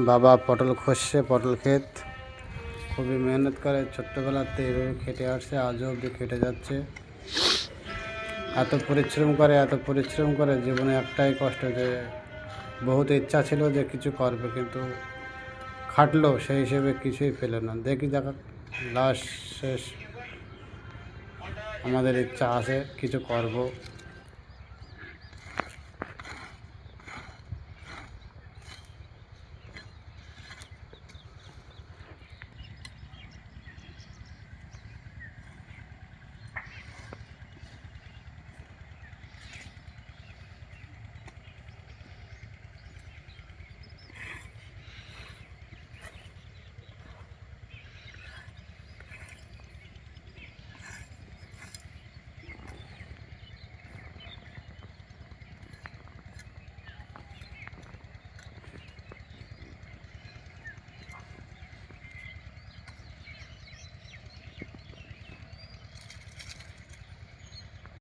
বাবা পটল খসছে, পটল ক্ষেত খুবই মেহনত করে, ছোট্টবেলাতে এভাবে খেটে আসছে, আজও অবধি খেটে যাচ্ছে। এত পরিশ্রম করে জীবনে একটাই কষ্ট যে বহুত ইচ্ছা ছিল যে কিছু করবে, কিন্তু খাটলো সেই হিসেবে কিছুই পেল না। দেখি দেখা লাস্ট শেষ আমাদের ইচ্ছা আছে কিছু করব।